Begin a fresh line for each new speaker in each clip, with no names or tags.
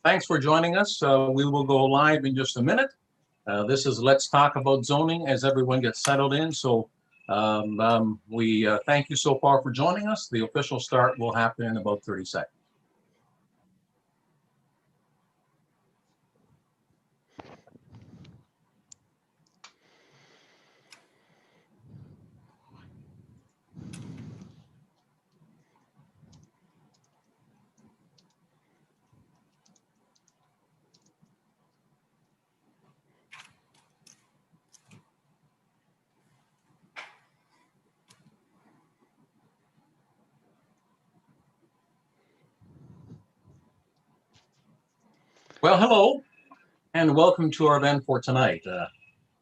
Thanks for joining us. We will go live in just a minute. This is Let's Talk About Zoning as everyone gets settled in. So we thank you so far for joining us. The official start will happen in about 30 seconds. Well, hello, and welcome to our event for tonight.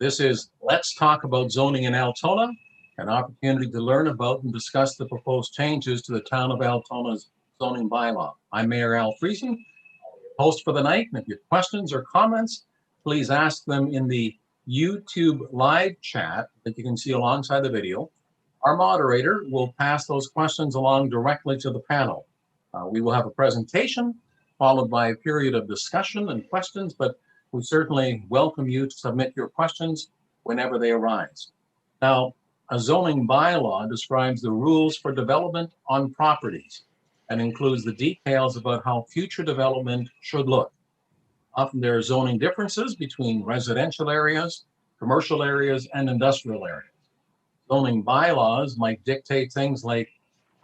This is Let's Talk About Zoning in Altona, an opportunity to learn about and discuss the proposed changes to the town of Altona's zoning bylaw. I'm Mayor Al Friesen, host for the night, and if you have questions or comments, please ask them in the YouTube live chat that you can see alongside the video. Our moderator will pass those questions along directly to the panel. We will have a presentation followed by a period of discussion and questions, but we certainly welcome you to submit your questions whenever they arise. Now, a zoning bylaw describes the rules for development on properties and includes the details about how future development should look. Often there are zoning differences between residential areas, commercial areas, and industrial areas. Zoning bylaws might dictate things like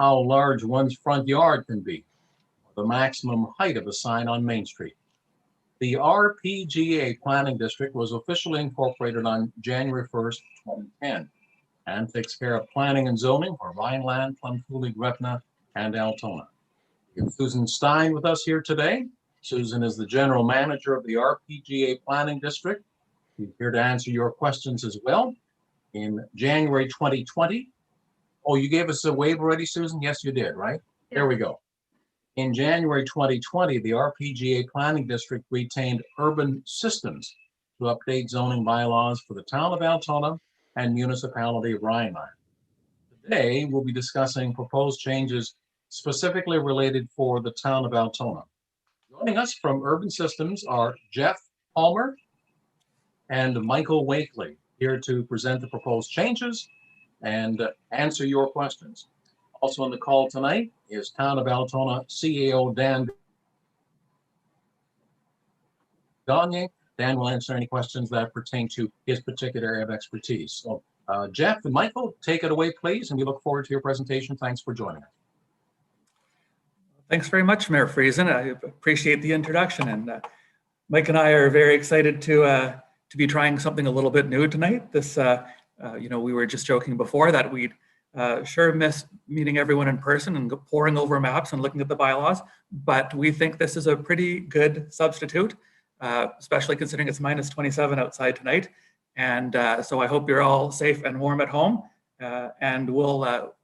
how large one's front yard can be, the maximum height of a sign on Main Street. The RPGA Planning District was officially incorporated on January 1st, 2010, and takes care of planning and zoning for Rhineland, Plum-Coulee, Gretna, and Altona. We have Susan Stein with us here today. Susan is the General Manager of the RPGA Planning District. She's here to answer your questions as well. In January 2020, oh, you gave us a wave already, Susan? Yes, you did, right? Yeah. There we go. In January 2020, the RPGA Planning District retained Urban Systems to update zoning bylaws for the town of Altona and municipality of Rhineland. Today, we'll be discussing proposed changes specifically related for the town of Altona. Joining us from Urban Systems are Jeff Palmer and Michael Wakely, here to present the proposed changes and answer your questions. Also on the call tonight is Town of Altona CEO Dan Gagne. Dan will answer any questions that pertain to his particular area of expertise. So Jeff and Michael, take it away, please, and we look forward to your presentation. Thanks for joining us.
Thanks very much, Mayor Friesen. I appreciate the introduction, and Mike and I are very excited to be trying something a little bit new tonight. This, we were just joking before that we'd sure miss meeting everyone in person and poring over maps and looking at the bylaws, but we think this is a pretty good substitute, especially considering it's minus 27 outside tonight. And so I hope you're all safe and warm at home. And we'll,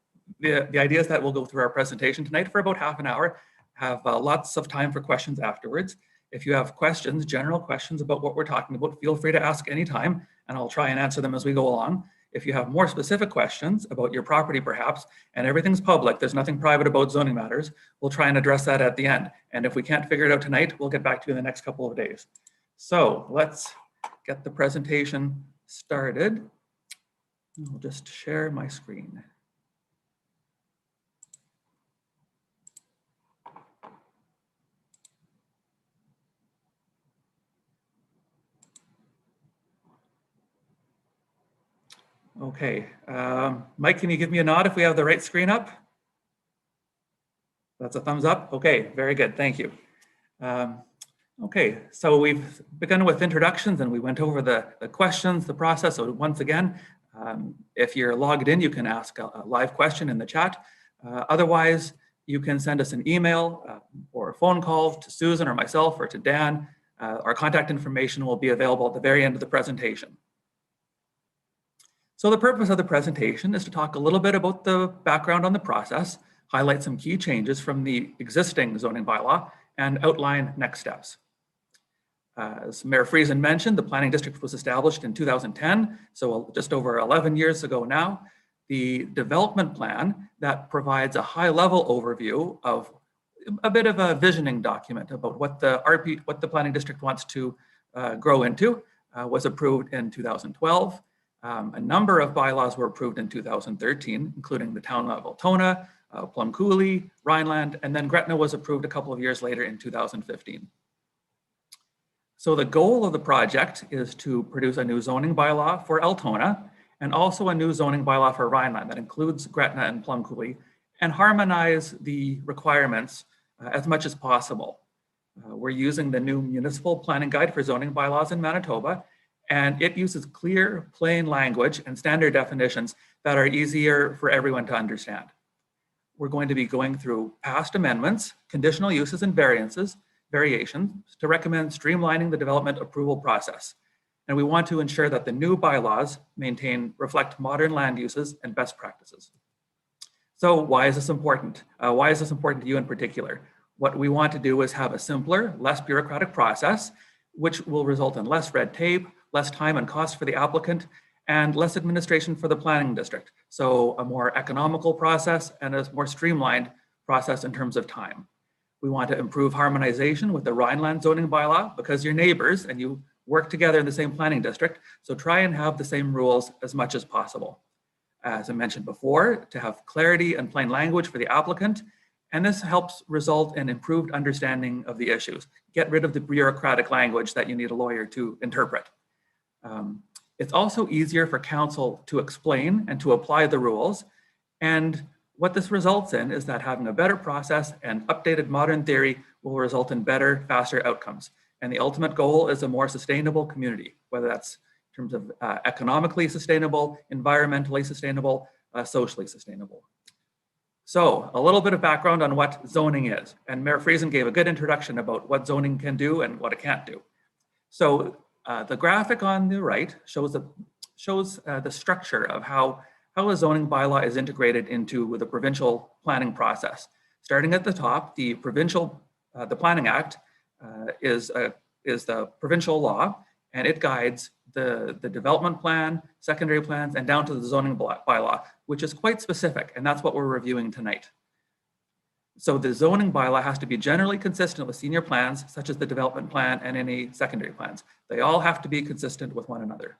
the idea is that we'll go through our presentation tonight for about half an hour, have lots of time for questions afterwards. If you have questions, general questions about what we're talking about, feel free to ask anytime, and I'll try and answer them as we go along. If you have more specific questions about your property perhaps, and everything's public, there's nothing private about zoning matters, we'll try and address that at the end. And if we can't figure it out tonight, we'll get back to you in the next couple of days. So let's get the presentation started. I'll just share my screen. Okay, Mike, can you give me a nod if we have the right screen up? That's a thumbs up. Okay, very good, thank you. Okay, so we've begun with introductions and we went over the questions, the process. So once again, if you're logged in, you can ask a live question in the chat. Otherwise, you can send us an email or a phone call to Susan or myself or to Dan. Our contact information will be available at the very end of the presentation. So the purpose of the presentation is to talk a little bit about the background on the process, highlight some key changes from the existing zoning bylaw, and outline next steps. As Mayor Friesen mentioned, the planning district was established in 2010, so just over 11 years ago now. The development plan that provides a high-level overview of a bit of a visioning document about what the planning district wants to grow into. Was approved in 2012. A number of bylaws were approved in 2013, including the town of Altona, Plum Coulee, Rhineland, and then Gretna was approved a couple of years later in 2015. So the goal of the project is to produce a new zoning bylaw for Altona and also a new zoning bylaw for Rhineland that includes Gretna and Plum Coulee and harmonize the requirements as much as possible. We're using the new municipal planning guide for zoning bylaws in Manitoba, and it uses clear, plain language and standard definitions that are easier for everyone to understand. We're going to be going through past amendments, conditional uses and variations to recommend streamlining the development approval process. And we want to ensure that the new bylaws reflect modern land uses and best practices. So why is this important? Why is this important to you in particular? What we want to do is have a simpler, less bureaucratic process, which will result in less red tape, less time and cost for the applicant, and less administration for the planning district. So a more economical process and a more streamlined process in terms of time. We want to improve harmonization with the Rhineland zoning bylaw because you're neighbors and you work together in the same planning district. So try and have the same rules as much as possible. As I mentioned before, to have clarity and plain language for the applicant. And this helps result in improved understanding of the issues. Get rid of the bureaucratic language that you need a lawyer to interpret. It's also easier for council to explain and to apply the rules. And what this results in is that having a better process and updated modern theory will result in better, faster outcomes. And the ultimate goal is a more sustainable community, whether that's in terms of economically sustainable, environmentally sustainable, socially sustainable. So a little bit of background on what zoning is. And Mayor Friesen gave a good introduction about what zoning can do and what it can't do. So the graphic on the right shows the structure of how a zoning bylaw is integrated into the provincial planning process. Starting at the top, the Planning Act is the provincial law, and it guides the development plan, secondary plans, and down to the zoning bylaw, which is quite specific, and that's what we're reviewing tonight. So the zoning bylaw has to be generally consistent with senior plans, such as the development plan and any secondary plans. They all have to be consistent with one another.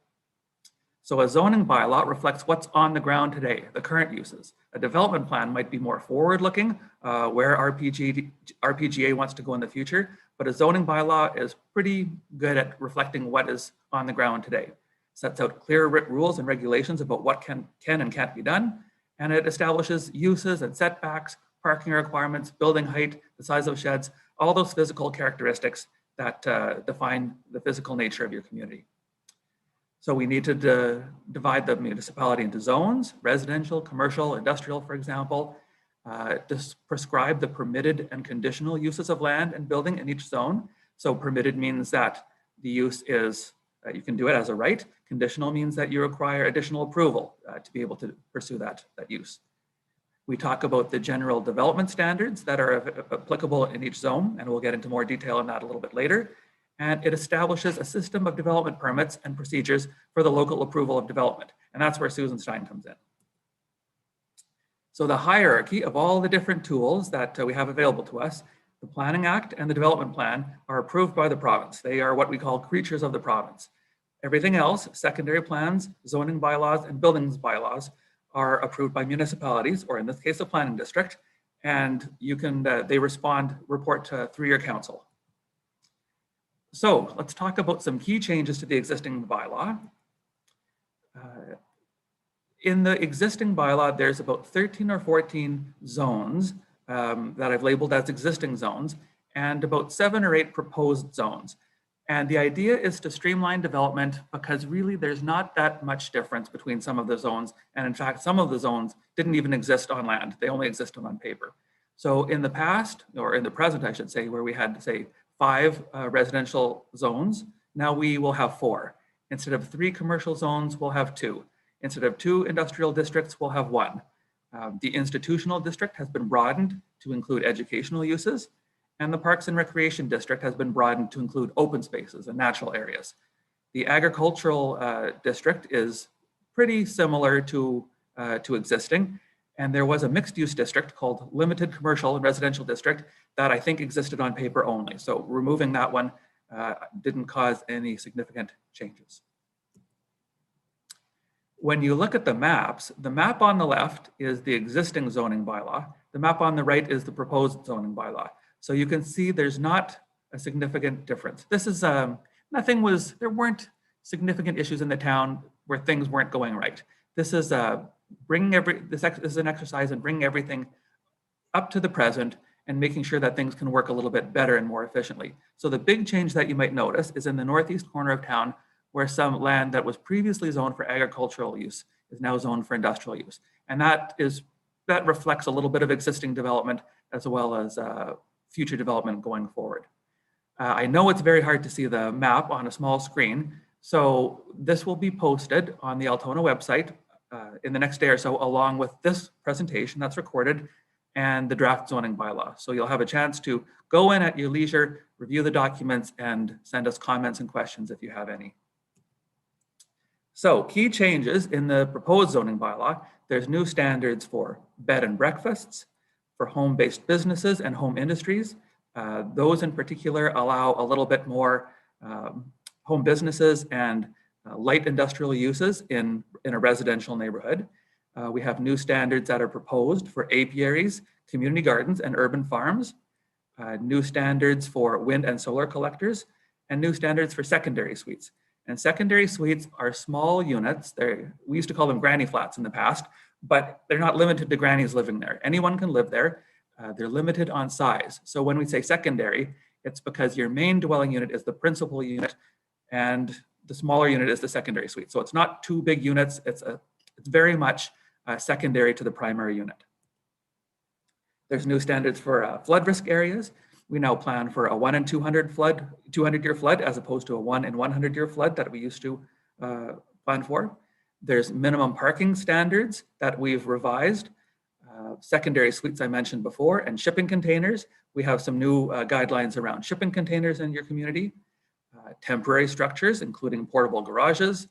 So a zoning bylaw reflects what's on the ground today, the current uses. A development plan might be more forward-looking, where RPGA wants to go in the future, but a zoning bylaw is pretty good at reflecting what is on the ground today. Sets out clear rules and regulations about what can and can't be done, and it establishes uses and setbacks, parking requirements, building height, the size of sheds, all those physical characteristics that define the physical nature of your community. So we need to divide the municipality into zones, residential, commercial, industrial, for example, to prescribe the permitted and conditional uses of land and building in each zone. So permitted means that the use is, you can do it as a right. Conditional means that you require additional approval to be able to pursue that use. We talk about the general development standards that are applicable in each zone, and we'll get into more detail on that a little bit later. And it establishes a system of development permits and procedures for the local approval of development. And that's where Susan Stein comes in. So the hierarchy of all the different tools that we have available to us, the Planning Act and the Development Plan are approved by the province. They are what we call creatures of the province. Everything else, secondary plans, zoning bylaws, and buildings bylaws are approved by municipalities, or in this case, a planning district, and you can, they report through your council. So let's talk about some key changes to the existing bylaw. In the existing bylaw, there's about 13 or 14 zones that I've labeled as existing zones, and about 7 or 8 proposed zones. And the idea is to streamline development because really there's not that much difference between some of the zones. And in fact, some of the zones didn't even exist on land. They only existed on paper. So in the past, or in the present, I should say, where we had, say, 5 residential zones, now we will have 4. Instead of 3 commercial zones, we'll have 2. Instead of 2 industrial districts, we'll have 1. The institutional district has been broadened to include educational uses, and the Parks and Recreation District has been broadened to include open spaces and natural areas. The agricultural district is pretty similar to existing, And there was a mixed use district called Limited Commercial and Residential District that I think existed on paper only. So removing that one didn't cause any significant changes. When you look at the maps, the map on the left is the existing zoning bylaw. The map on the right is the proposed zoning bylaw. So you can see there's not a significant difference. This is, there weren't significant issues in the town where things weren't going right. This is this is an exercise in bringing everything up to the present and making sure that things can work a little bit better and more efficiently. So the big change that you might notice is in the northeast corner of town, where some land that was previously zoned for agricultural use is now zoned for industrial use. And that reflects a little bit of existing development as well as future development going forward. I know it's very hard to see the map on a small screen, so this will be posted on the Altona website in the next day or so, along with this presentation that's recorded and the draft zoning bylaw. So you'll have a chance to go in at your leisure, review the documents, and send us comments and questions if you have any. So key changes in the proposed zoning bylaw: there's new standards for bed and breakfasts, for home-based businesses and home industries. Those in particular allow a little bit more home businesses and light industrial uses in a residential neighborhood. We have new standards that are proposed for apiaries, community gardens, and urban farms, new standards for wind and solar collectors, and new standards for secondary suites. And secondary suites are small units. We used to call them granny flats in the past, but they're not limited to grannies living there. Anyone can live there. They're limited on size. So when we say secondary, it's because your main dwelling unit is the principal unit and the smaller unit is the secondary suite. So it's not two big units. It's very much secondary to the primary unit. There's new standards for flood risk areas. We now plan for a 1 in 200-year flood, as opposed to a 1 in 100-year flood that we used to plan for. There's minimum parking standards that we've revised. Secondary suites I mentioned before, and shipping containers. We have some new guidelines around shipping containers in your community. Temporary structures, including portable garages.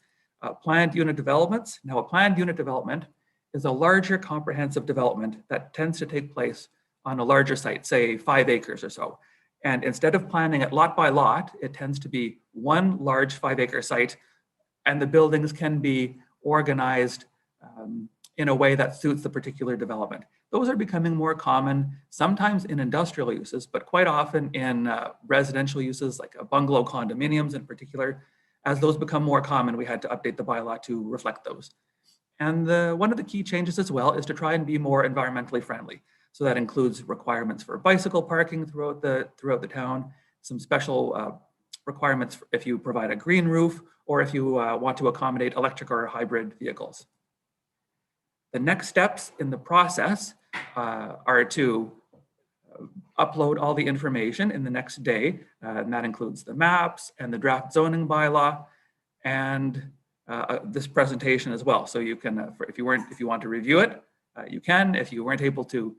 Planned unit developments. Now, a planned unit development is a larger comprehensive development that tends to take place on a larger site, say 5 acres or so. And instead of planning it lot by lot, it tends to be one large 5-acre site, and the buildings can be organized in a way that suits the particular development. Those are becoming more common, sometimes in industrial uses, but quite often in residential uses, like bungalow condominiums in particular. As those become more common, we had to update the bylaw to reflect those. And one of the key changes as well is to try and be more environmentally friendly. So that includes requirements for bicycle parking throughout the town, some special requirements if you provide a green roof, or if you want to accommodate electric or hybrid vehicles. The next steps in the process are to upload all the information in the next day, and that includes the maps and the draft zoning bylaw and this presentation as well. So you can, if you want to review it, you can. If you weren't able to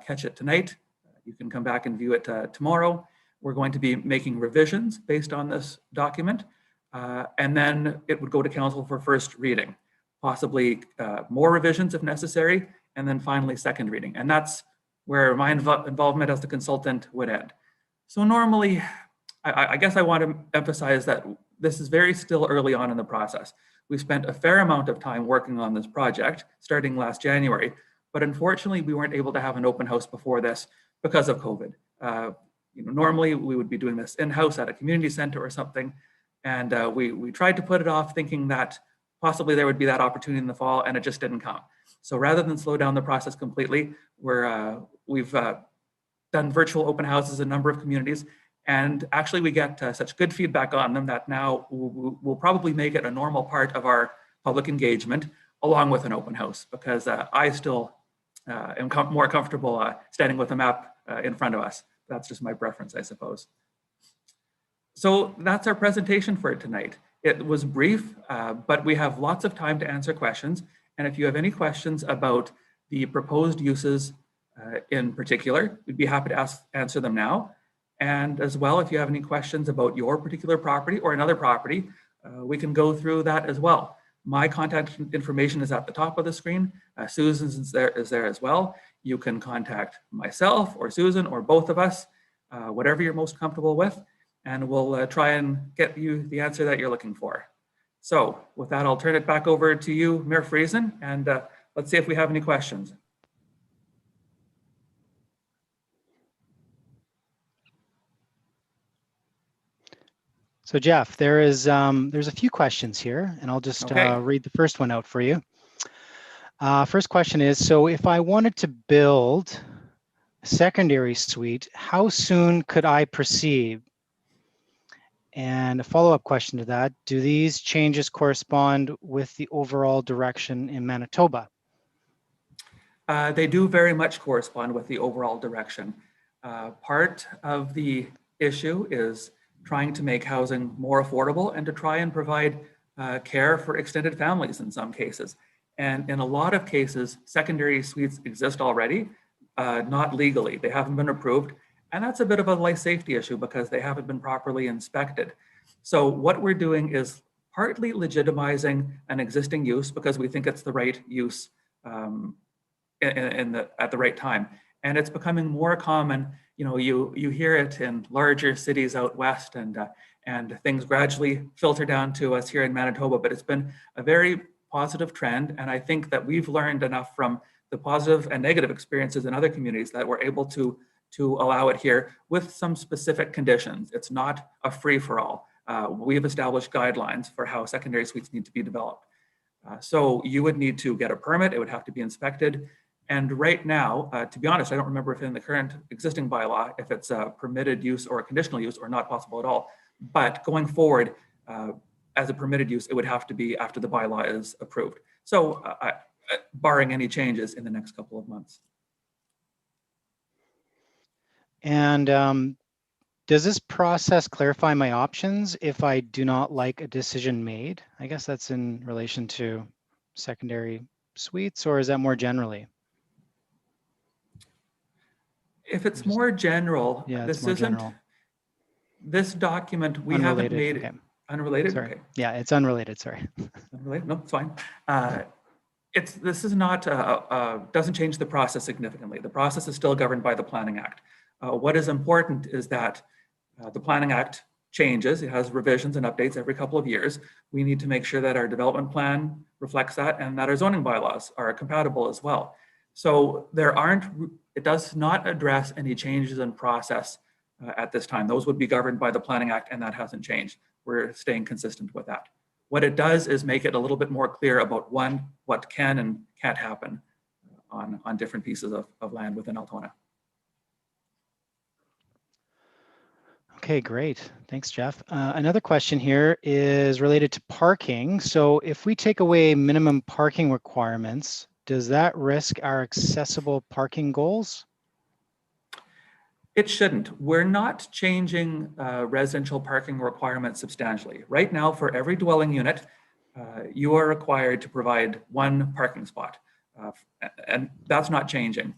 catch it tonight, you can come back and view it tomorrow. We're going to be making revisions based on this document, and then it would go to council for first reading, possibly more revisions if necessary, and then finally second reading. And that's where my involvement as the consultant would end. So normally, I guess I want to emphasize that this is very still early on in the process. We spent a fair amount of time working on this project starting last January, but unfortunately we weren't able to have an open house before this because of COVID. Normally we would be doing this in-house at a community center or something, and we tried to put it off thinking that possibly there would be that opportunity in the fall, and it just didn't come. So rather than slow down the process completely, we've done virtual open houses in a number of communities, and actually we get such good feedback on them that now we'll probably make it a normal part of our public engagement along with an open house, because I still am more comfortable standing with a map in front of us. That's just my preference, I suppose. So that's our presentation for tonight. It was brief, but we have lots of time to answer questions. And if you have any questions about the proposed uses in particular, we'd be happy to answer them now. And as well, if you have any questions about your particular property or another property, we can go through that as well. My contact information is at the top of the screen. Susan's is there as well. You can contact myself or Susan or both of us, whatever you're most comfortable with, and we'll try and get you the answer that you're looking for. So with that, I'll turn it back over to you, Mayor Friesen, and let's see if we have any questions.
So Jeff, there's a few questions here, and I'll just read the first one out for you. First question is, so if I wanted to build a secondary suite, how soon could I proceed? And a follow-up question to that, do these changes correspond with the overall direction in Manitoba?
They do very much correspond with the overall direction. Part of the issue is trying to make housing more affordable and to try and provide care for extended families in some cases. And in a lot of cases, secondary suites exist already, not legally. They haven't been approved. And that's a bit of a life safety issue because they haven't been properly inspected. So what we're doing is partly legitimizing an existing use because we think it's the right use at the right time. And it's becoming more common. You hear it in larger cities out west, and things gradually filter down to us here in Manitoba. But it's been a very positive trend, and I think that we've learned enough from the positive and negative experiences in other communities that we're able to allow it here with some specific conditions. It's not a free-for-all. We've established guidelines for how secondary suites need to be developed. So you would need to get a permit. It would have to be inspected. And right now, to be honest, I don't remember if in the current existing bylaw, if it's a permitted use or a conditional use or not possible at all. But going forward, as a permitted use, it would have to be after the bylaw is approved. So barring any changes in the next couple of months.
And does this process clarify my options if I do not like a decision made? I guess that's in relation to secondary suites, or is that more generally?
If it's more general,
yeah,
this isn't general. This document we haven't made
okay.
Unrelated.
Sorry.
Okay.
Yeah, it's unrelated. Sorry.
Unrelated? No, it's fine. This is not doesn't change the process significantly. The process is still governed by the Planning Act. What is important is that the Planning Act changes. It has revisions and updates every couple of years. We need to make sure that our development plan reflects that and that our zoning bylaws are compatible as well. So it does not address any changes in process at this time. Those would be governed by the Planning Act, and that hasn't changed. We're staying consistent with that. What it does is make it a little bit more clear about what can and can't happen on different pieces of land within Altona.
Okay, great. Thanks, Jeff. Another question here is related to parking. So if we take away minimum parking requirements, does that risk our accessible parking goals?
It shouldn't. We're not changing residential parking requirements substantially. Right now, for every dwelling unit, you are required to provide one parking spot, and that's not changing.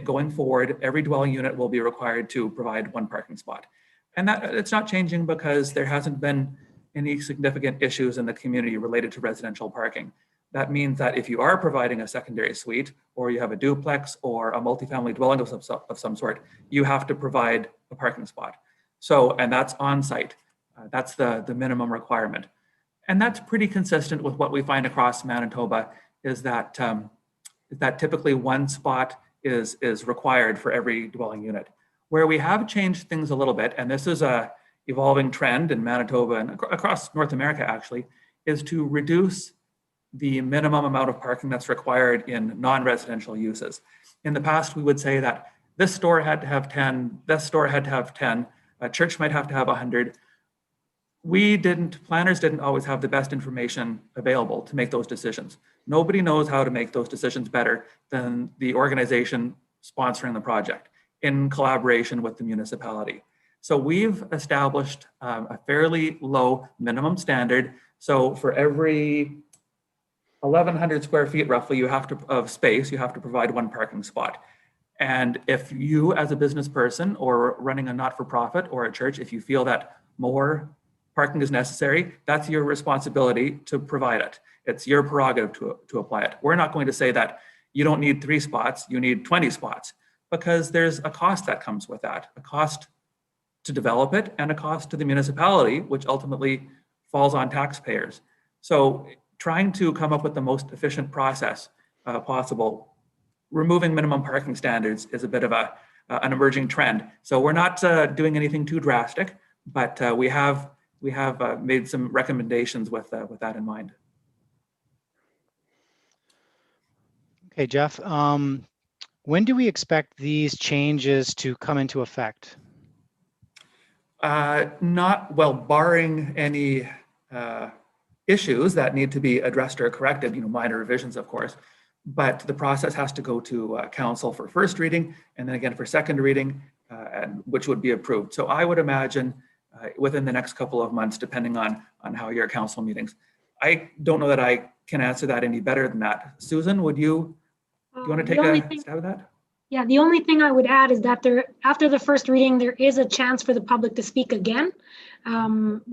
Going forward, every dwelling unit will be required to provide one parking spot. And that it's not changing because there hasn't been any significant issues in the community related to residential parking. That means that if you are providing a secondary suite, or you have a duplex or a multifamily dwelling of some sort, you have to provide a parking spot. So, and that's on site. That's the minimum requirement. And that's pretty consistent with what we find across Manitoba, is that typically one spot is required for every dwelling unit. Where we have changed things a little bit, and this is a evolving trend in Manitoba and across North America actually, is to reduce the minimum amount of parking that's required in non-residential uses. In the past, we would say that this store had to have 10, this store had to have 10, a church might have to have 100. Planners didn't always have the best information available to make those decisions. Nobody knows how to make those decisions better than the organization sponsoring the project in collaboration with the municipality. So we've established a fairly low minimum standard. So for every 1,100 square feet roughly of space, you have to provide one parking spot. And if you as a business person or running a not-for-profit or a church, if you feel that more parking is necessary, that's your responsibility to provide it. It's your prerogative to apply it. We're not going to say that you don't need 3 spots, you need 20 spots, because there's a cost that comes with that, a cost to develop it and a cost to the municipality, which ultimately falls on taxpayers. So trying to come up with the most efficient process possible, removing minimum parking standards is a bit of an emerging trend. So we're not doing anything too drastic, but we have made some recommendations with that in mind.
Okay, Jeff. When do we expect these changes to come into effect?
Not, well, barring any issues that need to be addressed or corrected, minor revisions, of course, but the process has to go to council for first reading and then again for second reading, and which would be approved. So I would imagine within the next couple of months, depending on how your council meetings. I don't know that I can answer that any better than that. Susan, do you want to take a stab at that?
Yeah, the only thing I would add is that after the first reading, there is a chance for the public to speak again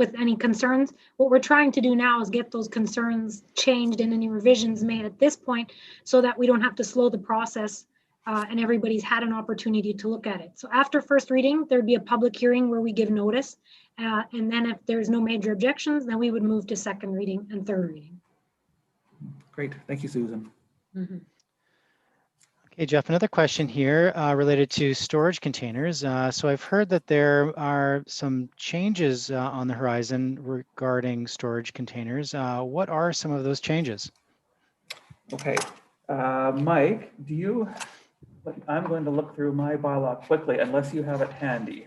with any concerns. What we're trying to do now is get those concerns changed and any revisions made at this point so that we don't have to slow the process and everybody's had an opportunity to look at it. So after first reading, there'd be a public hearing where we give notice. And then if there's no major objections, then we would move to second reading and third reading.
Great, thank you, Susan.
Mm-hmm.
Okay, Jeff, another question here related to storage containers. So I've heard that there are some changes on the horizon regarding storage containers. What are some of those changes?
Okay, Mike, I'm going to look through my bylaw quickly unless you have it handy.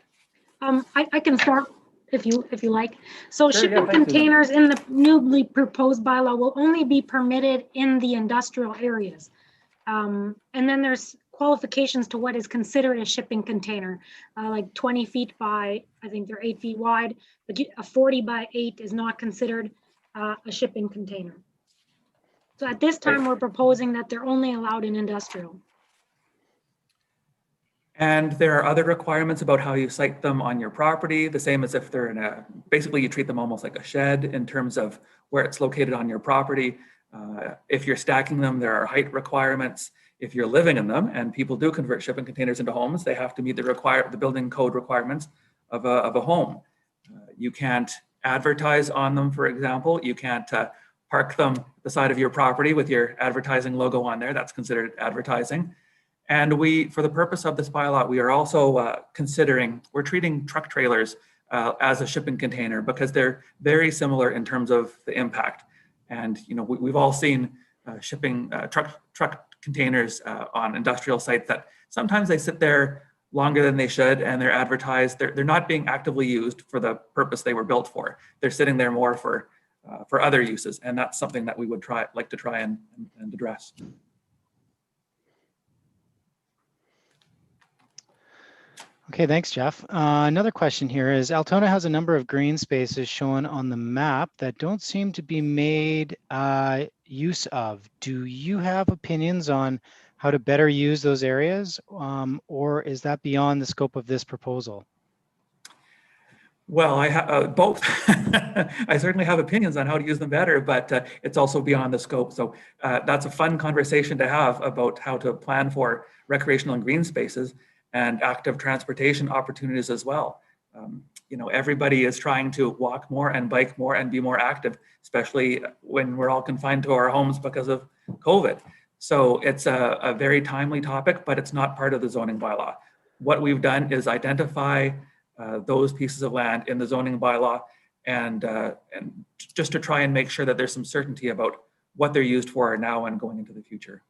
I can start if you like. So
Sure,
shipping containers in the newly proposed bylaw will only be permitted in the industrial areas. And then there's qualifications to what is considered a shipping container, like 20 feet by, I think they're 8 feet wide, but a 40 by 8 is not considered a shipping container. So at this time, we're proposing that they're only allowed in industrial.
And there are other requirements about how you site them on your property, the same as if they're basically you treat them almost like a shed in terms of where it's located on your property. If you're stacking them, there are height requirements. If you're living in them, and people do convert shipping containers into homes, they have to meet the building code requirements of a home. You can't advertise on them, for example. You can't park them the side of your property with your advertising logo on there. That's considered advertising. And for the purpose of this bylaw, we are also we're treating truck trailers as a shipping container because they're very similar in terms of the impact. And we've all seen shipping truck containers on industrial sites that sometimes they sit there longer than they should, and they're advertised. They're not being actively used for the purpose they were built for. They're sitting there more for other uses, and that's something that we would like to try and address.
Okay, thanks, Jeff. Another question here is, Altona has a number of green spaces shown on the map that don't seem to be made use of. Do you have opinions on how to better use those areas, or is that beyond the scope of this proposal?
Well, I have both. I certainly have opinions on how to use them better, but it's also beyond the scope. So that's a fun conversation to have about how to plan for recreational and green spaces and active transportation opportunities as well. Everybody is trying to walk more and bike more and be more active, especially when we're all confined to our homes because of COVID. So it's a very timely topic, but it's not part of the zoning bylaw. What we've done is identify those pieces of land in the zoning bylaw and just to try and make sure that there's some certainty about what they're used for now and going into the future.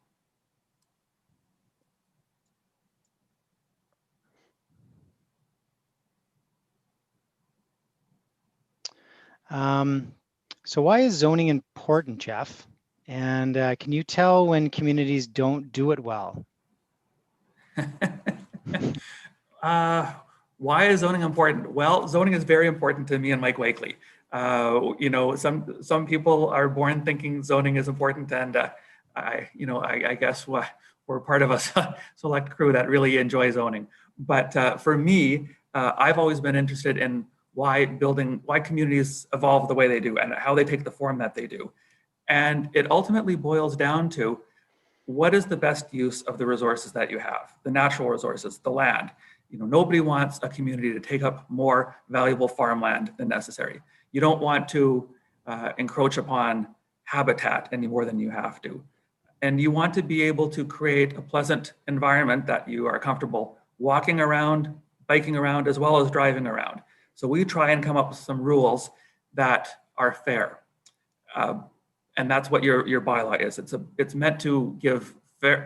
So why is zoning important, Jeff? And can you tell when communities don't do it well?
Why is zoning important? Well, zoning is very important to me and Mike Wakely. Some people are born thinking zoning is important, and I guess we're part of a select crew that really enjoy zoning. But for me, I've always been interested in why communities evolve the way they do and how they take the form that they do. And it ultimately boils down to, what is the best use of the resources that you have, the natural resources, the land? Nobody wants a community to take up more valuable farmland than necessary. You don't want to encroach upon habitat any more than you have to. And you want to be able to create a pleasant environment that you are comfortable walking around, biking around, as well as driving around. So we try and come up with some rules that are fair. And that's what your bylaw is. It's meant to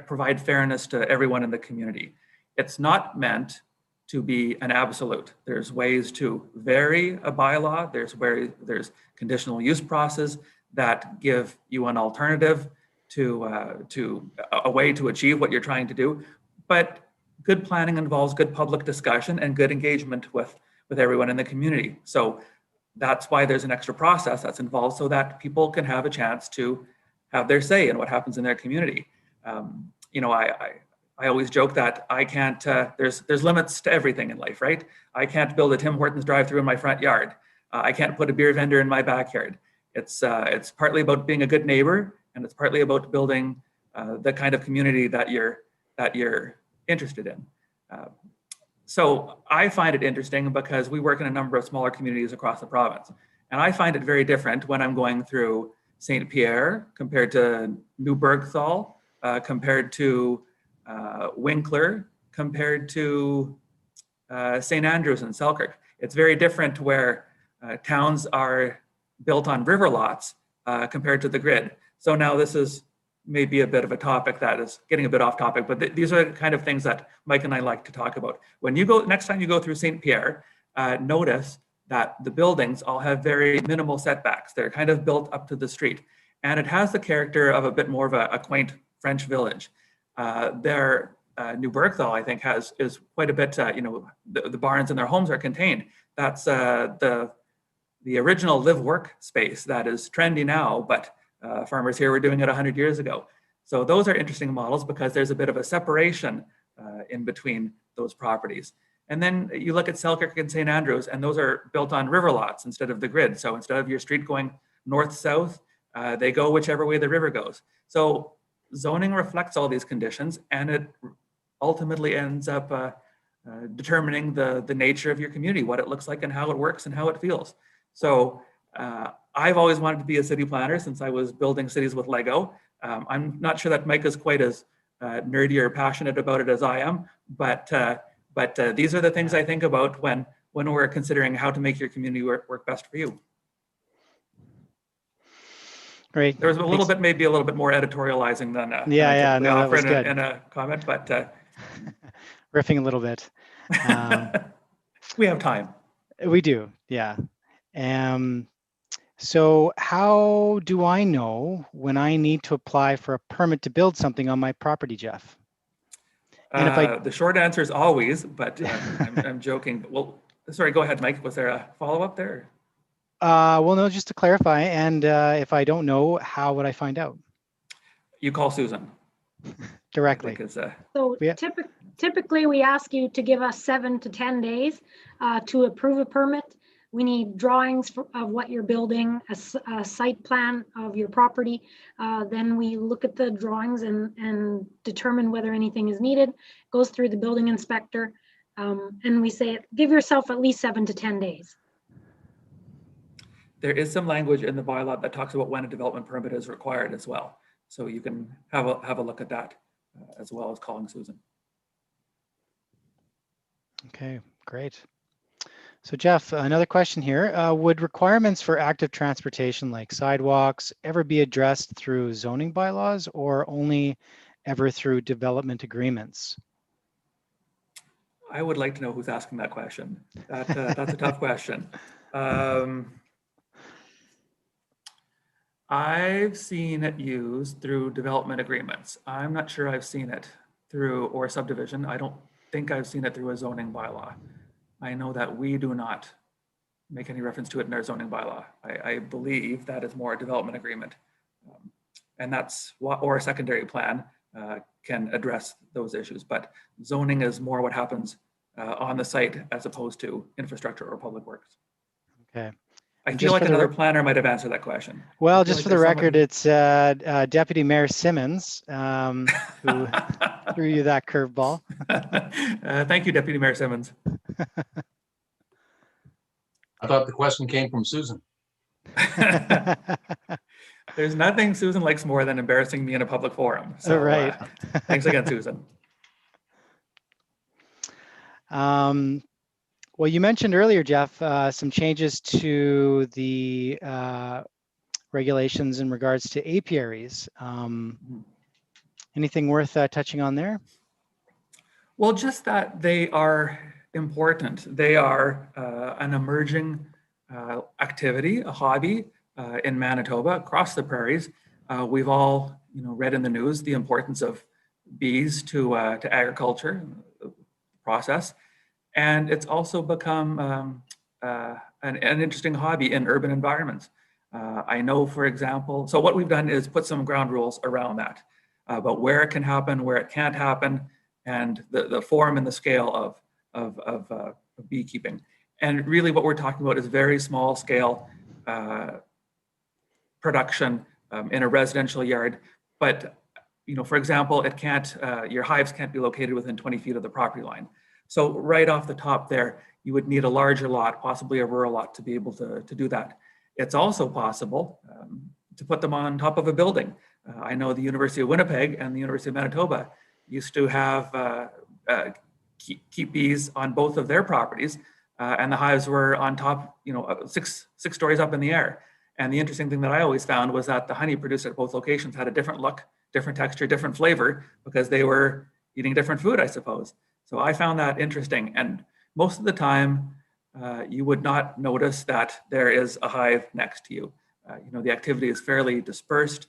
provide fairness to everyone in the community. It's not meant to be an absolute. There's ways to vary a bylaw. There's conditional use process that give you an alternative to a way to achieve what you're trying to do. But good planning involves good public discussion and good engagement with everyone in the community. So that's why there's an extra process that's involved, so that people can have a chance to have their say in what happens in their community. I always joke that I can't, there's limits to everything in life, right? I can't build a Tim Hortons drive-through in my front yard. I can't put a beer vendor in my backyard. It's partly about being a good neighbor, and it's partly about building the kind of community that you're interested in. So I find it interesting because we work in a number of smaller communities across the province. And I find it very different when I'm going through St. Pierre compared to New Bergthal, compared to Winkler, compared to St. Andrews and Selkirk. It's very different where towns are built on river lots compared to the grid. So now this is maybe a bit of a topic that is getting a bit off topic, but these are the kind of things that Mike and I like to talk about. When you go, next time you go through St. Pierre, notice that the buildings all have very minimal setbacks. They're kind of built up to the street. And it has the character of a bit more of a quaint French village. New Bergthal, I think, is quite a bit, the barns and their homes are contained. That's the original live-work space that is trendy now, but farmers here were doing it 100 years ago. So those are interesting models because there's a bit of a separation in between those properties. And then you look at Selkirk and St. Andrews, and those are built on river lots instead of the grid. So instead of your street going north-south, they go whichever way the river goes. So zoning reflects all these conditions, and it ultimately ends up determining the nature of your community, what it looks like and how it works and how it feels. So I've always wanted to be a city planner since I was building cities with Lego. I'm not sure that Mike is quite as nerdy or passionate about it as I am, but these are the things I think about when we're considering how to make your community work best for you.
Great.
There was a little bit, maybe a little bit more editorializing than
no, that was good.
In a comment, but
riffing a little bit.
We have time.
We do, yeah. So how do I know when I need to apply for a permit to build something on my property, Jeff? And
the short answer is always, but I'm joking. Well, sorry, go ahead, Mike. Was there a follow-up there?
Well, no, just to clarify. And if I don't know, how would I find out?
You call Susan.
Directly.
So typically we ask you to give us 7 to 10 days to approve a permit. We need drawings of what you're building, a site plan of your property. Then we look at the drawings and determine whether anything is needed, goes through the building inspector, and we say, give yourself at least 7 to 10 days.
There is some language in the bylaw that talks about when a development permit is required as well. So you can have a look at that as well as calling Susan.
Okay, great. So Jeff, another question here. Would requirements for active transportation like sidewalks ever be addressed through zoning bylaws or only ever through development agreements?
I would like to know who's asking that question. That's a tough question. I've seen it used through development agreements. I'm not sure I've seen it through or subdivision. I don't think I've seen it through a zoning bylaw. I know that we do not make any reference to it in our zoning bylaw. I believe that is more a development agreement. And that's what, or a secondary plan can address those issues. But zoning is more what happens on the site as opposed to infrastructure or public works.
Okay.
I
And
feel
just
like
for the
another planner might have answered that question.
Well,
I feel
just
like
for the
there's
record,
somebody-
it's Deputy Mayor Simmons who threw you that curveball.
Thank you, Deputy Mayor Simmons.
I thought the question came from Susan.
There's nothing Susan likes more than embarrassing me in a public forum. So
Right.
Thanks again, Susan.
Well, you mentioned earlier, Jeff, some changes to the regulations in regards to apiaries. Anything worth touching on there?
Well, just that they are important. They are an emerging activity, a hobby in Manitoba, across the prairies. We've all, read in the news the importance of bees to agriculture process, and it's also become an interesting hobby in urban environments. I know, for example, so what we've done is put some ground rules around that, about where it can happen, where it can't happen, and the form and the scale of beekeeping. And really what we're talking about is very small scale production in a residential yard. But, for example, it can't, your hives can't be located within 20 feet of the property line. So right off the top there, you would need a larger lot, possibly a rural lot, to be able to do that. It's also possible to put them on top of a building. I know the University of Winnipeg and the University of Manitoba used to have keep bees on both of their properties, and the hives were on top, six stories up in the air. And the interesting thing that I always found was that the honey produced at both locations had a different look, different texture, different flavor, because they were eating different food, I suppose. So I found that interesting. And most of the time, you would not notice that there is a hive next to you. The activity is fairly dispersed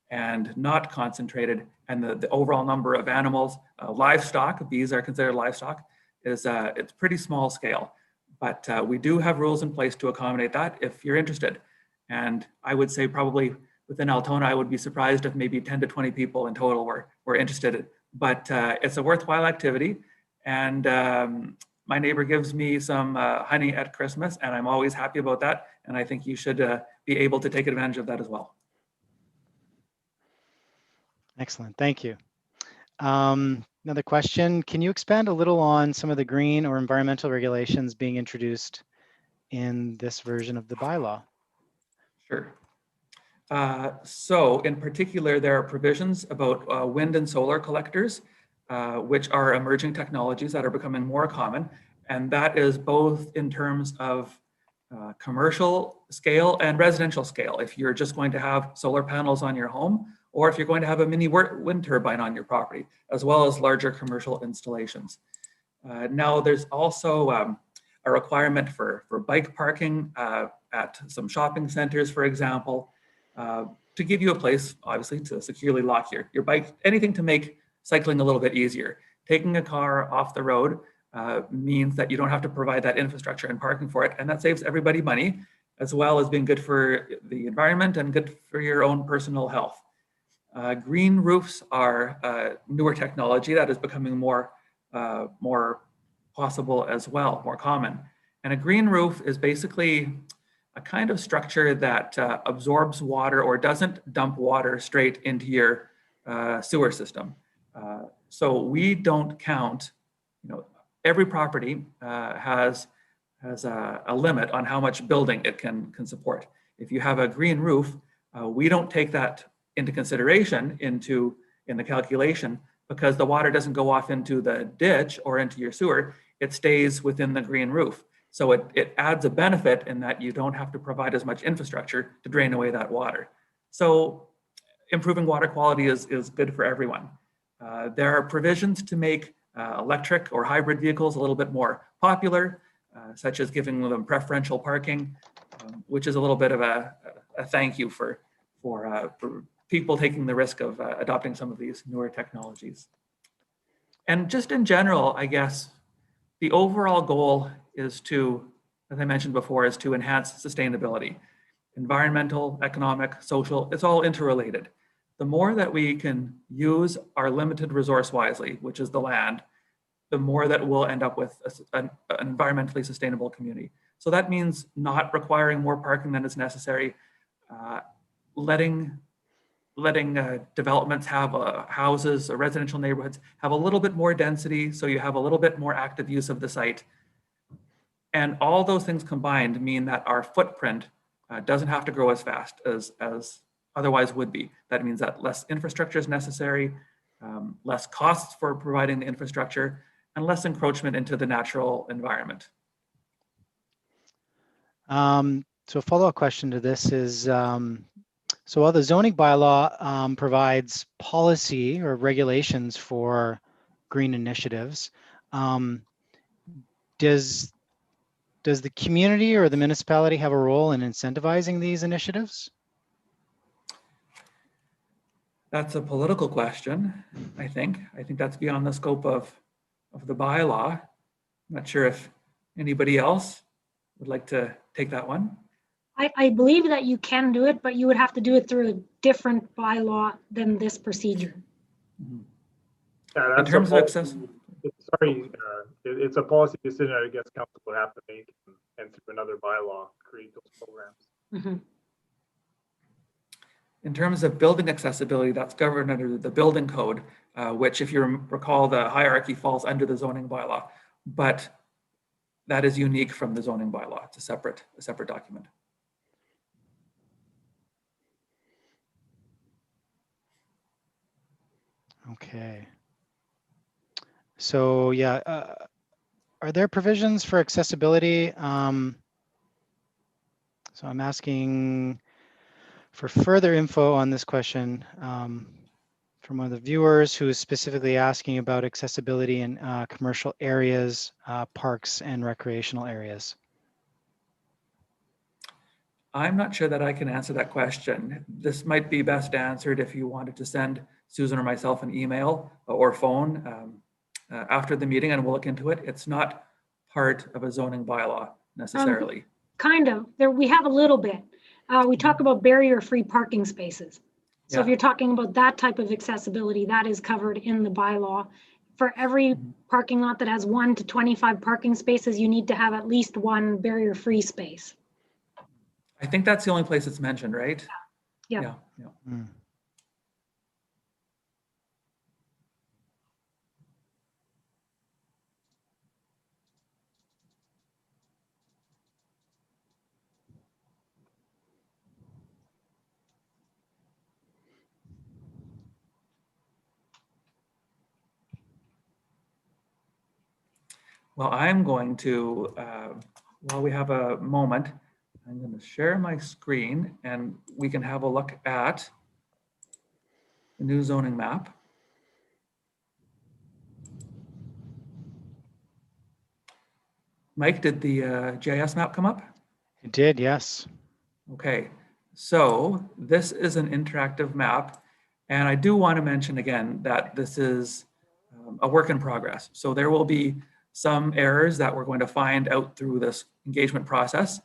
and not concentrated, and the overall number of animals, livestock, bees are considered livestock, is it's pretty small scale. But we do have rules in place to accommodate that if you're interested. And I would say probably within Altona, I would be surprised if maybe 10 to 20 people in total were interested. But it's a worthwhile activity. And my neighbor gives me some honey at Christmas, and I'm always happy about that. And I think you should be able to take advantage of that as well.
Excellent, thank you. Another question, can you expand a little on some of the green or environmental regulations being introduced in this version of the bylaw?
Sure. So in particular, there are provisions about wind and solar collectors, which are emerging technologies that are becoming more common. And that is both in terms of commercial scale and residential scale. If you're just going to have solar panels on your home, or if you're going to have a mini wind turbine on your property, as well as larger commercial installations. Now there's also a requirement for bike parking at some shopping centers, for example, to give you a place, obviously, to securely lock your bike, anything to make cycling a little bit easier. Taking a car off the road means that you don't have to provide that infrastructure and parking for it, and that saves everybody money, as well as being good for the environment and good for your own personal health. Green roofs are newer technology that is becoming more possible as well, more common. And a green roof is basically a kind of structure that absorbs water or doesn't dump water straight into your sewer system. So we don't count, every property has a limit on how much building it can support. If you have a green roof, we don't take that into consideration in the calculation, because the water doesn't go off into the ditch or into your sewer, it stays within the green roof. So it adds a benefit in that you don't have to provide as much infrastructure to drain away that water. So improving water quality is good for everyone. There are provisions to make electric or hybrid vehicles a little bit more popular, such as giving them preferential parking, which is a little bit of a thank you for people taking the risk of adopting some of these newer technologies. And just in general, I guess, the overall goal is to, as I mentioned before, is to enhance sustainability. Environmental, economic, social, it's all interrelated. The more that we can use our limited resource wisely, which is the land, the more that we'll end up with an environmentally sustainable community. So that means not requiring more parking than is necessary, letting developments have houses or residential neighborhoods have a little bit more density, so you have a little bit more active use of the site. And all those things combined mean that our footprint doesn't have to grow as fast as otherwise would be. That means that less infrastructure is necessary, less costs for providing the infrastructure, and less encroachment into the natural environment.
So a follow-up question to this is, so while the zoning bylaw provides policy or regulations for green initiatives, does the community or the municipality have a role in incentivizing these initiatives?
That's a political question, I think. I think that's beyond the scope of the bylaw. I'm not sure if anybody else would like to take that one.
I believe that you can do it, but you would have to do it through a different bylaw than this procedure.
Mm-hmm.
Yeah, that's
in terms of access.
It's a policy decision that I guess council would have to make, and through another bylaw create those programs.
Mm-hmm.
In terms of building accessibility, that's governed under the building code, which, if you recall, the hierarchy falls under the zoning bylaw, but that is unique from the zoning bylaw. It's a separate document.
Okay. So yeah, are there provisions for accessibility? So I'm asking for further info on this question from one of the viewers who is specifically asking about accessibility in commercial areas, parks, and recreational areas.
I'm not sure that I can answer that question. This might be best answered if you wanted to send Susan or myself an email or phone after the meeting, and we'll look into it. It's not part of a zoning bylaw necessarily.
Kind of. There, we have a little bit. We talk about barrier-free parking spaces. So if you're talking about that type of accessibility, that is covered in the bylaw. For every parking lot that has 1 to 25 parking spaces, you need to have at least one barrier-free space.
I think that's the only place it's mentioned, right?
Yeah.
Yeah.
Mm.
Well, I'm going to, while we have a moment, I'm going to share my screen and we can have a look at the new zoning map. Mike, did the GIS map come up?
It did, yes.
Okay, so this is an interactive map. And I do want to mention again that this is a work in progress. So there will be some errors that we're going to find out through this engagement process.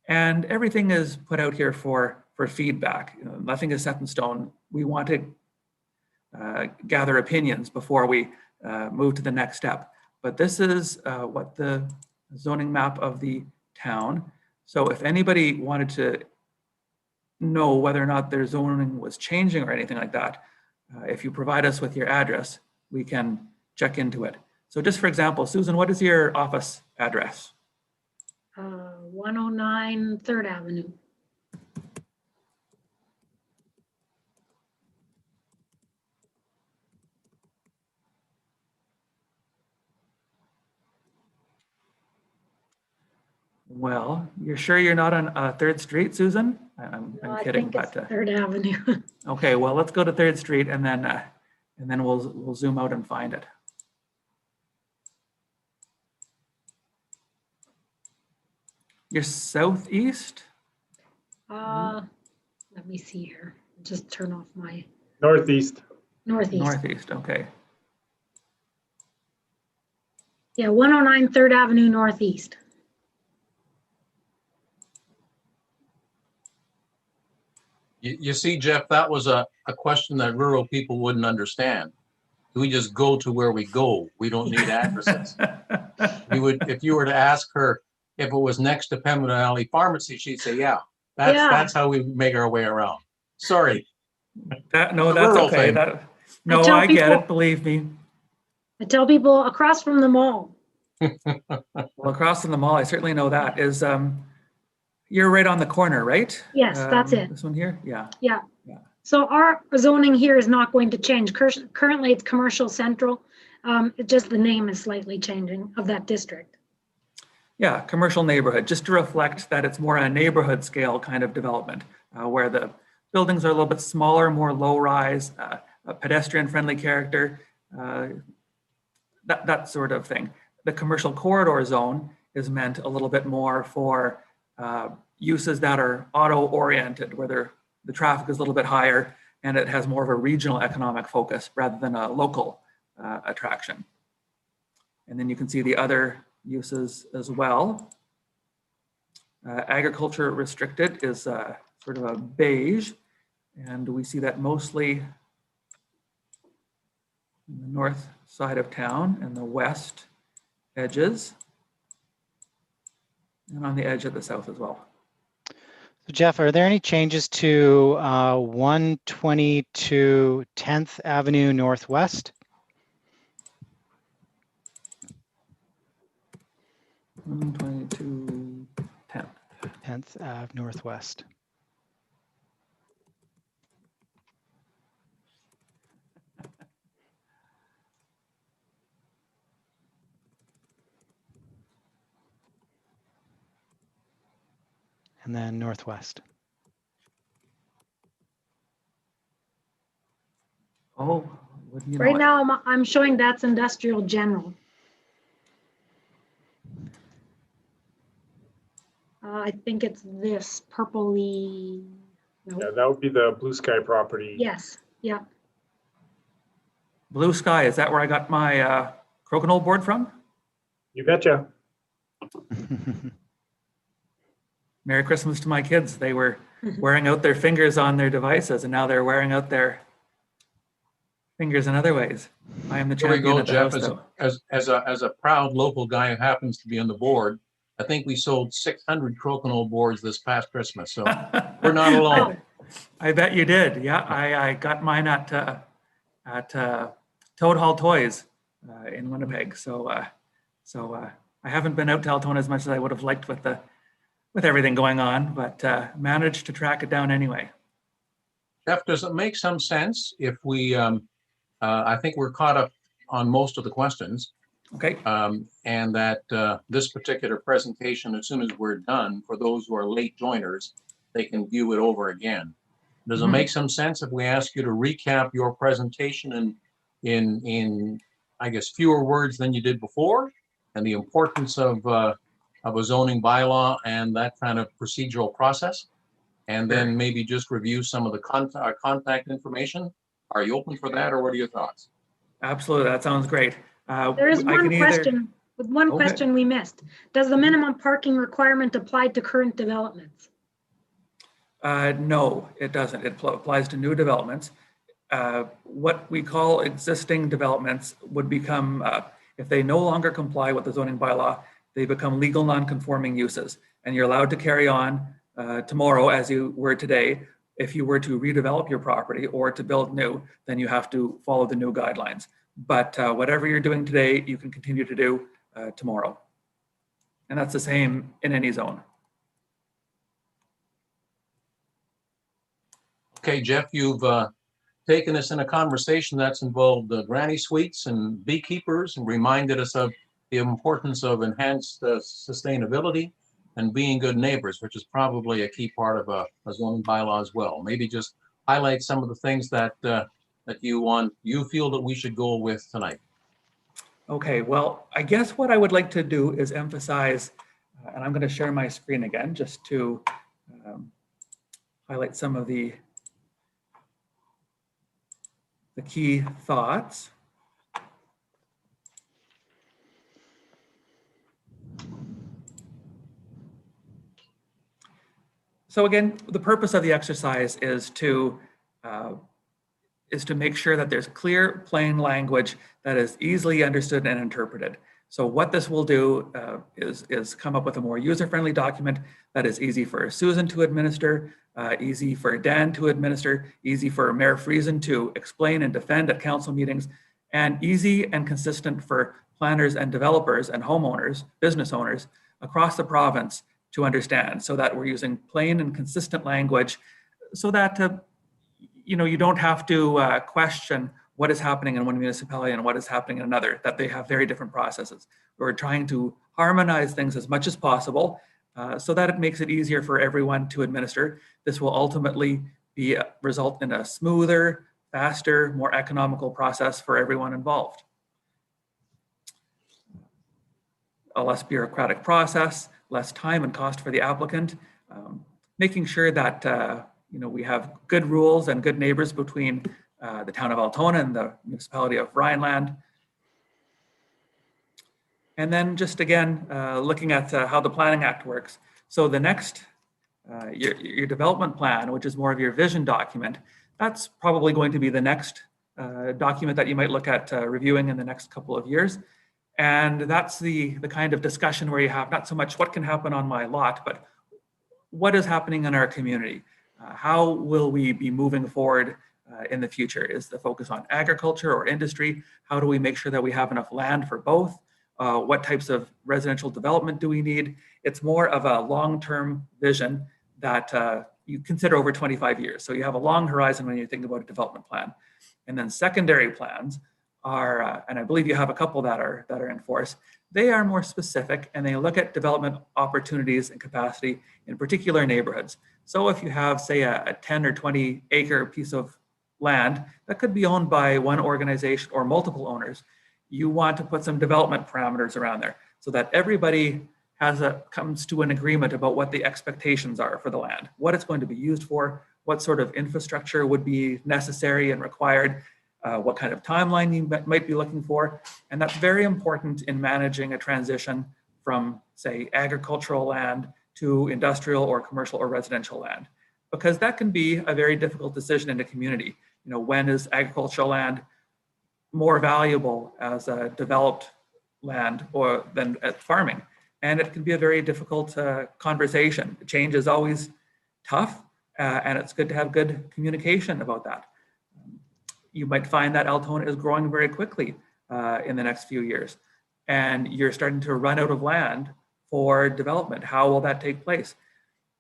And everything is put out here for feedback. You know, nothing is set in stone. We want to gather opinions before we move to the next step. But this is what the zoning map of the town. So if anybody wanted to know whether or not their zoning was changing or anything like that, if you provide us with your address, we can check into it. So just for example, Susan, what is your office address?
109 3rd Avenue.
Well, you're sure you're not on 3rd Street, Susan? I'm kidding,
I think it's 3rd Avenue.
Okay, well, let's go to 3rd Street and then we'll zoom out and find it. You're southeast?
Let me see here. Just turn off my
Northeast.
northeast.
Northeast, okay.
Yeah, 109 3rd Avenue Northeast.
You see, Jeff, that was a question that rural people wouldn't understand. we just go to where we go. We don't need addresses. If you were to ask her if it was next to Pembina Valley Pharmacy, she'd say, yeah, that's how we make our way around. Sorry.
No, that's okay. No, I get it, believe me.
I tell people across from the mall.
Well, across from the mall, I certainly know that is, you're right on the corner, right?
Yes, that's it.
This one here? Yeah.
Yeah. So our zoning here is not going to change. Currently, it's commercial central. It's just the name is slightly changing of that district.
Yeah, commercial neighborhood, just to reflect that it's more a neighborhood scale kind of development, where the buildings are a little bit smaller, more low rise, a pedestrian friendly character, that sort of thing. The commercial corridor zone is meant a little bit more for uses that are auto oriented, where the traffic is a little bit higher and it has more of a regional economic focus rather than a local attraction. And then you can see the other uses as well. Agriculture restricted is sort of a beige, and we see that mostly in the north side of town and the west edges, and on the edge of the south as well.
So Jeff, are there any changes to 122 10th Avenue Northwest?
122 10th.
10th Ave Northwest. And then Northwest.
Oh, what do you know?
Right now, I'm showing that's industrial general. I think it's this purpley. Nope.
Yeah, that would be the Blue Sky property.
Yes. Yeah.
Blue Sky, is that where I got my crokinole board from?
You betcha.
Merry Christmas to my kids. They were wearing out their fingers on their devices, and now they're wearing out their fingers in other ways. I am the champion.
Here we go,
at the
Jeff.
house,
As a proud local guy who happens to be on the board, I think we sold 600 crokinole boards this past Christmas, so we're not alone.
I bet you did. Yeah, I got mine at Toad Hall Toys in Winnipeg. So I haven't been out to Altona as much as I would have liked with everything going on, but managed to track it down anyway.
Jeff, does it make some sense if we? I think we're caught up on most of the questions.
Okay.
And that this particular presentation, as soon as we're done, for those who are late joiners, they can view it over again. Does it make some sense if we ask you to recap your presentation in I guess fewer words than you did before, and the importance of a zoning bylaw and that kind of procedural process, and then maybe just review some of the contact information? Are you open for that, or what are your thoughts?
Absolutely, that sounds great.
There is one question. With one question we missed. Does the minimum parking requirement apply to current developments?
No, it doesn't. It applies to new developments. What we call existing developments would become, if they no longer comply with the zoning bylaw, they become legal non-conforming uses, and you're allowed to carry on tomorrow as you were today. If you were to redevelop your property or to build new, then you have to follow the new guidelines. But whatever you're doing today, you can continue to do tomorrow. And that's the same in any zone.
Okay, Jeff, you've taken us in a conversation that's involved granny suites and beekeepers, and reminded us of the importance of enhanced sustainability and being good neighbors, which is probably a key part of a zoning bylaw as well. Maybe just highlight some of the things that you feel that we should go with tonight.
Okay, well, I guess what I would like to do is emphasize, and I'm going to share my screen again just to highlight some of the key thoughts. So again, the purpose of the exercise is to is to make sure that there's clear, plain language that is easily understood and interpreted. So what this will do is come up with a more user-friendly document that is easy for Susan to administer, easy for Dan to administer, easy for Mayor Friesen to explain and defend at council meetings, and easy and consistent for planners and developers and homeowners, business owners across the province to understand, so that we're using plain and consistent language so that you don't have to question what is happening in one municipality and what is happening in another, that they have very different processes. We're trying to harmonize things as much as possible so that it makes it easier for everyone to administer. This will ultimately result in a smoother, faster, more economical process for everyone involved. A less bureaucratic process, less time and cost for the applicant, making sure that we have good rules and good neighbors between the town of Altona and the municipality of Rhineland. And then just again, looking at how the Planning Act works. So the next, your development plan, which is more of your vision document, that's probably going to be the next document that you might look at reviewing in the next couple of years. And that's the kind of discussion where you have not so much what can happen on my lot, but what is happening in our community? How will we be moving forward in the future? Is the focus on agriculture or industry? How do we make sure that we have enough land for both? What types of residential development do we need? It's more of a long-term vision that you consider over 25 years. So you have a long horizon when you think about a development plan. And then secondary plans are, and I believe you have a couple that are in force, they are more specific and they look at development opportunities and capacity in particular neighborhoods. So if you have, say, a 10 or 20 acre piece of land that could be owned by one organization or multiple owners, you want to put some development parameters around there so that everybody comes to an agreement about what the expectations are for the land, what it's going to be used for, what sort of infrastructure would be necessary and required, what kind of timeline you might be looking for. And that's very important in managing a transition from, say, agricultural land to industrial or commercial or residential land, because that can be a very difficult decision in a community. When is agricultural land more valuable as a developed land or than at farming? And it can be a very difficult conversation. Change is always tough, and it's good to have good communication about that. You might find that Altona is growing very quickly in the next few years, and you're starting to run out of land for development. How will that take place?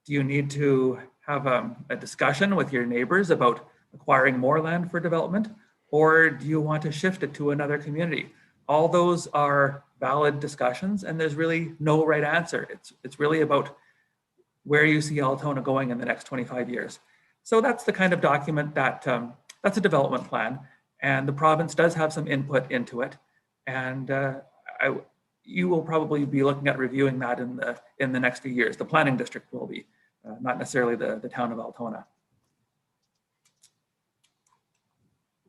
Do you need to have a discussion with your neighbors about acquiring more land for development, or do you want to shift it to another community? All those are valid discussions, and there's really no right answer. It's really about where you see Altona going in the next 25 years. So that's the kind of document that that's a development plan, and the province does have some input into it. And you will probably be looking at reviewing that in the next few years. The planning district will be, not necessarily the town of Altona.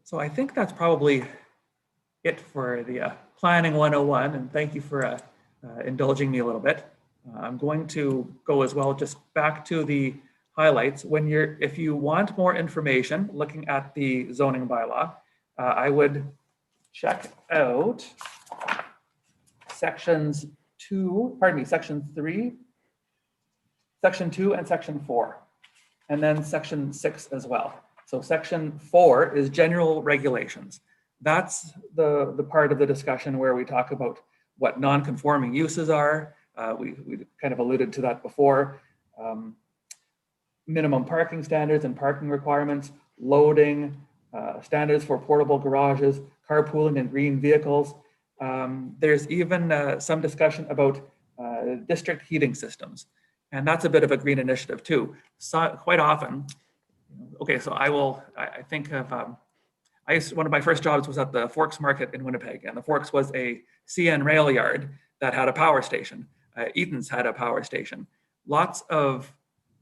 So I think that's probably it for the Planning 101, and thank you for indulging me a little bit. I'm going to go as well just back to the highlights. If you want more information looking at the zoning bylaw, I would check out section 2 and section 4, and then section 6 as well. So section 4 is general regulations. That's the part of the discussion where we talk about what non-conforming uses are. We kind of alluded to that before. Minimum parking standards and parking requirements, loading, standards for portable garages, carpooling and green vehicles. There's even some discussion about district heating systems. And that's a bit of a green initiative too. So quite often, okay, so I think of, one of my first jobs was at the Forks Market in Winnipeg, and the Forks was a CN rail yard that had a power station. Eaton's had a power station. Lots of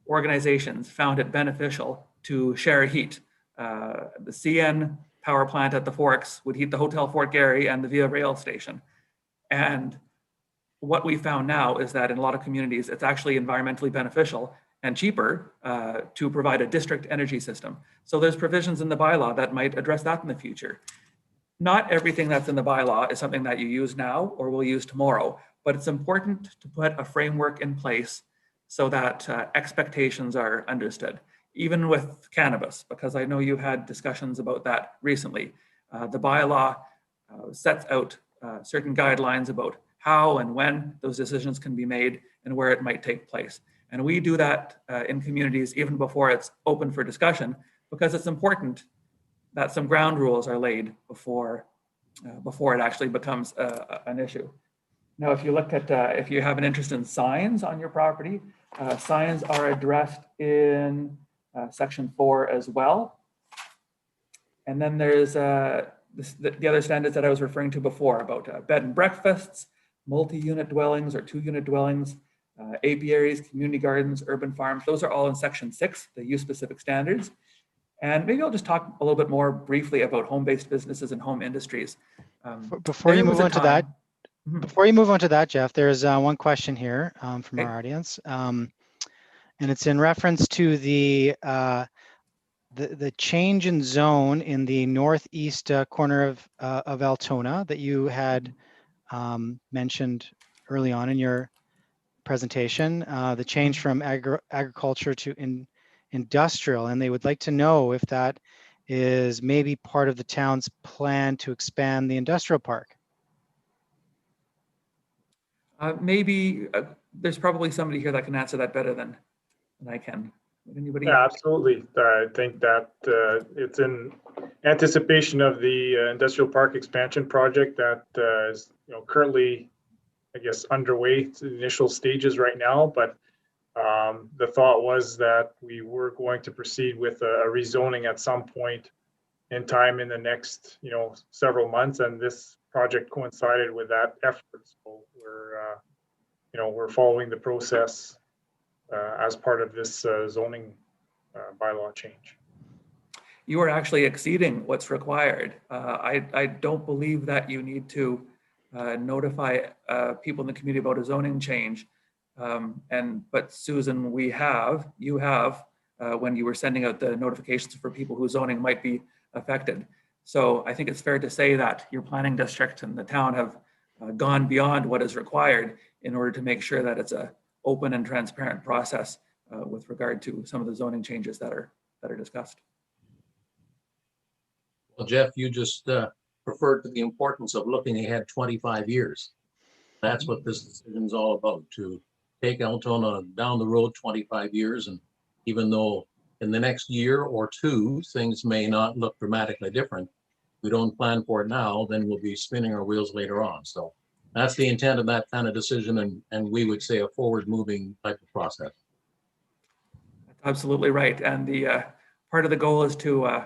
organizations found it beneficial to share heat. The CN power plant at the Forks would heat the Hotel Fort Garry and the Via Rail station. And what we found now is that in a lot of communities, it's actually environmentally beneficial and cheaper to provide a district energy system. So there's provisions in the bylaw that might address that in the future. Not everything that's in the bylaw is something that you use now or will use tomorrow, but it's important to put a framework in place so that expectations are understood, even with cannabis, because I know you've had discussions about that recently. The bylaw sets out certain guidelines about how and when those decisions can be made and where it might take place. And we do that in communities even before it's open for discussion, because it's important that some ground rules are laid before it actually becomes an issue. Now, if you look at, if you have an interest in signs on your property, signs are addressed in section 4 as well. And then there's the other standards that I was referring to before about bed and breakfasts, multi-unit dwellings or 2-unit dwellings, apiaries, community gardens, urban farms. Those are all in section 6, the use-specific standards. And maybe I'll just talk a little bit more briefly about home-based businesses and home industries.
Before you move on to that, Jeff, there's one question here from our audience, and it's in reference to the change in zone in the northeast corner of Altona that you had mentioned early on in your presentation, the change from agriculture to industrial, and they would like to know if that is maybe part of the town's plan to expand the industrial park.
Maybe there's probably somebody here that can answer that better than I can. Anybody?
Yeah, absolutely. I think that it's in anticipation of the industrial park expansion project that is currently, I guess, underway. It's in initial stages right now, but the thought was that we were going to proceed with a rezoning at some point in time in the next, several months, and this project coincided with that effort. So we're following the process as part of this zoning bylaw change.
You are actually exceeding what's required. I don't believe that you need to notify people in the community about a zoning change. But Susan, you have, when you were sending out the notifications for people whose zoning might be affected. So I think it's fair to say that your planning district and the town have gone beyond what is required in order to make sure that it's a open and transparent process with regard to some of the zoning changes that are discussed.
Well, Jeff, you just referred to the importance of looking ahead 25 years. That's what this decision is all about, to take Altona down the road 25 years. And even though in the next year or two, things may not look dramatically different, we don't plan for it now, then we'll be spinning our wheels later on. So that's the intent of that kind of decision. And we would say a forward moving type of process.
Absolutely right. And the part of the goal is to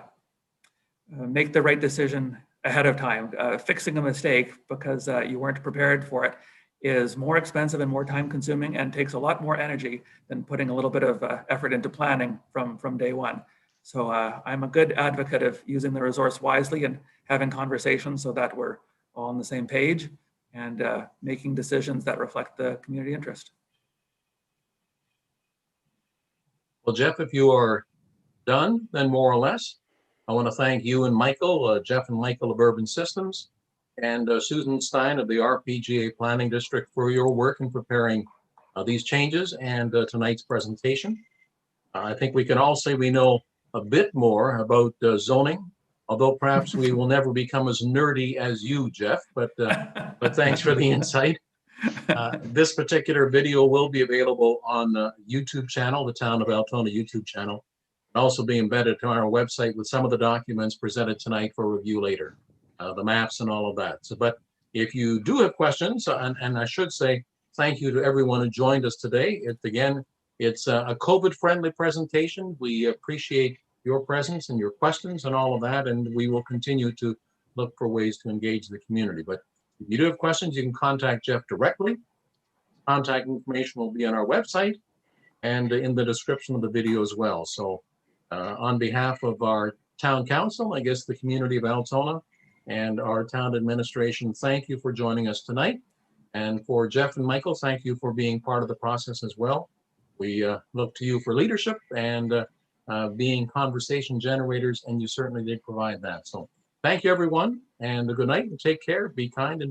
make the right decision ahead of time. Fixing a mistake because you weren't prepared for it is more expensive and more time consuming and takes a lot more energy than putting a little bit of effort into planning from day one. So I'm a good advocate of using the resource wisely and having conversations so that we're all on the same page and making decisions that reflect the community interest.
Well, Jeff, if you are done, then more or less, I want to thank you and Michael, Jeff and Michael of Urban Systems, and Susan Stein of the RPGA Planning District for your work in preparing these changes and tonight's presentation. I think we can all say we know a bit more about zoning, although perhaps we will never become as nerdy as you, Jeff, but thanks for the insight. This particular video will be available on the YouTube channel, the Town of Altona YouTube channel, and also be embedded to our website with some of the documents presented tonight for review later, the maps and all of that. So, but if you do have questions, and I should say thank you to everyone who joined us today. It's a COVID-friendly presentation. We appreciate your presence and your questions and all of that, and we will continue to look for ways to engage the community. But if you do have questions, you can contact Jeff directly. Contact information will be on our website and in the description of the video as well. So on behalf of our town council, I guess the community of Altona and our town administration, thank you for joining us tonight. And for Jeff and Michael, thank you for being part of the process as well. We look to you for leadership and being conversation generators, and you certainly did provide that. So thank you, everyone, and a good night, and take care, be kind, and